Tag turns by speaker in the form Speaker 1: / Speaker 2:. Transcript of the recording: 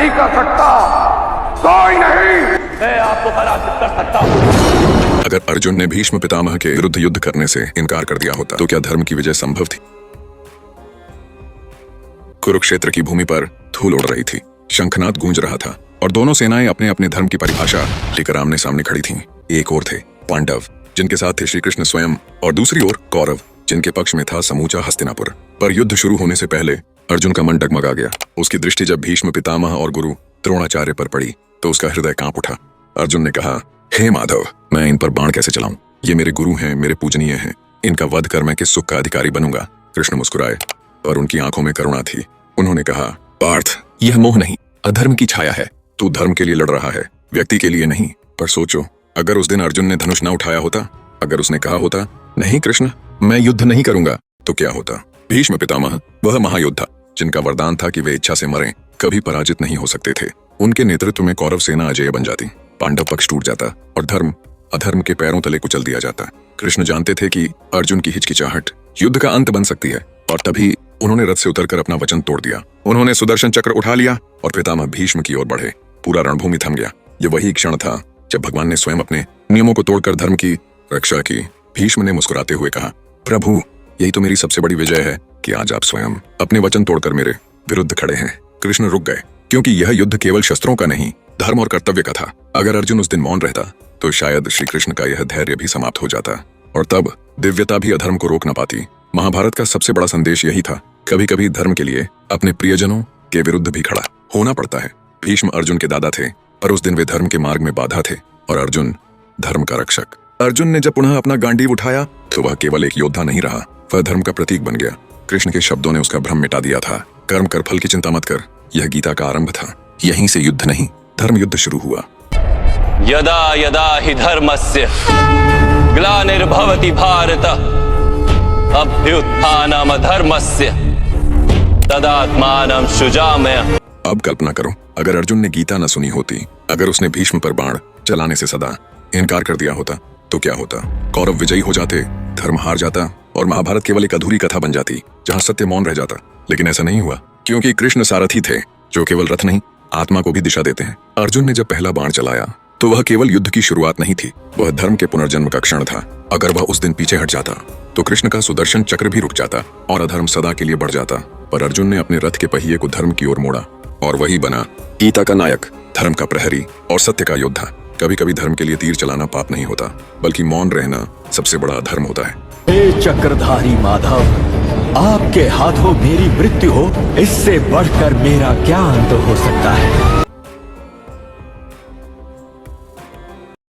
Speaker 1: नहीं कर सकता, कोई नहीं। मैं आपको पराजित कर सकता हूँ।
Speaker 2: अगर अर्जुन ने भीष्म पितामह के विरुद्ध युद्ध करने से इनकार कर दिया होता तो क्या धर्म की विजय संभव थी? कुरुक्षेत्र की भूमि पर धूल उड़ रही थी, शंखनाद गूंज रहा था और दोनों सेनाएं अपने अपने धर्म की परिभाषा लेकर आमने सामने खड़ी थीं। एक ओर थे पांडव, जिनके साथ थे श्री कृष्ण स्वयं, और दूसरी ओर कौरव, जिनके पक्ष में था समूचा हस्तिनापुर। पर युद्ध शुरू होने से पहले अर्जुन का मन डगमगा गया। उसकी दृष्टि जब भीष्म पितामह और गुरु द्रोणाचार्य पर पड़ी तो उसका हृदय कांप उठा। अर्जुन ने कहा, हे माधव, मैं इन पर बाण कैसे चलाऊं? ये मेरे गुरु हैं, मेरे पूजनीय हैं, इनका वध कर मैं किस सुख का अधिकारी बनूंगा? कृष्ण मुस्कुराए और उनकी आंखों में करुणा थी। उन्होंने कहा, पार्थ, यह मोह नहीं, अधर्म की छाया है। तू धर्म के लिए लड़ रहा है, व्यक्ति के लिए नहीं। पर सोचो, अगर उस दिन अर्जुन ने धनुष न उठाया होता, अगर उसने कहा होता, नहीं कृष्ण, मैं युद्ध नहीं करूंगा, तो क्या होता? भीष्म पितामह वह महायोद्धा जिनका वरदान था कि वे इच्छा से मरें, कभी पराजित नहीं हो सकते थे। उनके नेतृत्व में कौरव सेना अजेय बन जाती, पांडव पक्ष टूट जाता और धर्म अधर्म के पैरों तले कुचल दिया जाता। कृष्ण जानते थे कि अर्जुन की हिचकिचाहट युद्ध का अंत बन सकती है, और तभी उन्होंने रथ से उतरकर अपना वचन तोड़ दिया। उन्होंने सुदर्शन चक्र उठा लिया और पितामह भीष्म की ओर बढ़े। पूरा रणभूमि थम गया। ये वही क्षण था जब भगवान ने स्वयं अपने नियमों को तोड़कर धर्म की रक्षा की। भीष्म ने मुस्कुराते हुए कहा, प्रभु, यही तो मेरी सबसे बड़ी विजय है कि आज आप स्वयं अपने वचन तोड़कर मेरे विरुद्ध खड़े हैं। कृष्ण रुक गए, क्योंकि यह युद्ध केवल शस्त्रों का नहीं, धर्म और कर्तव्य का था। अगर अर्जुन उस दिन मौन रहता तो शायद श्री कृष्ण का यह धैर्य भी समाप्त हो जाता, और तब दिव्यता भी अधर्म को रोक न पाती। महाभारत का सबसे बड़ा संदेश यही था, कभी कभी धर्म के लिए अपने प्रियजनों के विरुद्ध भी खड़ा होना पड़ता है। भीष्म अर्जुन के दादा थे, पर उस दिन वे धर्म के मार्ग में बाधा थे, और अर्जुन धर्म का रक्षक। अर्जुन ने जब पुनः अपना गांडीव उठाया तो वह केवल एक योद्धा नहीं रहा, वह धर्म का प्रतीक बन गया। कृष्ण के शब्दों ने उसका भ्रम मिटा दिया था। कर्म कर, फल की चिंता मत कर, यह गीता का आरंभ था। यहीं से युद्ध नहीं, धर्म युद्ध शुरू हुआ।
Speaker 3: यदा यदा हि धर्मस्य ग्लानिर्भवति भारत अभ्युत्थानम् अधर्मस्य तदात्मानं सृजाम्यहम्।
Speaker 2: अब कल्पना करो, अगर अर्जुन ने गीता न सुनी होती, अगर उसने भीष्म पर बाण चलाने से सदा इनकार कर दिया होता, तो क्या होता? कौरव विजयी हो जाते, धर्म हार जाता और महाभारत केवल एक अधूरी कथा बन जाती जहां सत्य मौन रह जाता। लेकिन ऐसा नहीं हुआ, क्योंकि कृष्ण सारथी थे जो केवल रथ नहीं, आत्मा को भी दिशा देते हैं। अर्जुन ने जब पहला बाण चलाया तो वह केवल युद्ध की शुरुआत नहीं थी, वह धर्म के पुनर्जन्म का क्षण था। अगर वह उस दिन पीछे हट जाता तो कृष्ण का सुदर्शन चक्र भी रुक जाता और अधर्म सदा के लिए बढ़ जाता। पर अर्जुन ने अपने रथ के पहिए को धर्म की ओर मोड़ा, और वही बना गीता का नायक, धर्म का प्रहरी और सत्य का योद्धा। कभी कभी धर्म के लिए तीर चलाना पाप नहीं होता, बल्कि मौन रहना सबसे बड़ा धर्म होता है।
Speaker 4: हे चक्रधारी माधव, आपके हाथों मेरी मृत्यु हो, इससे बढ़कर मेरा क्या अंत हो सकता है?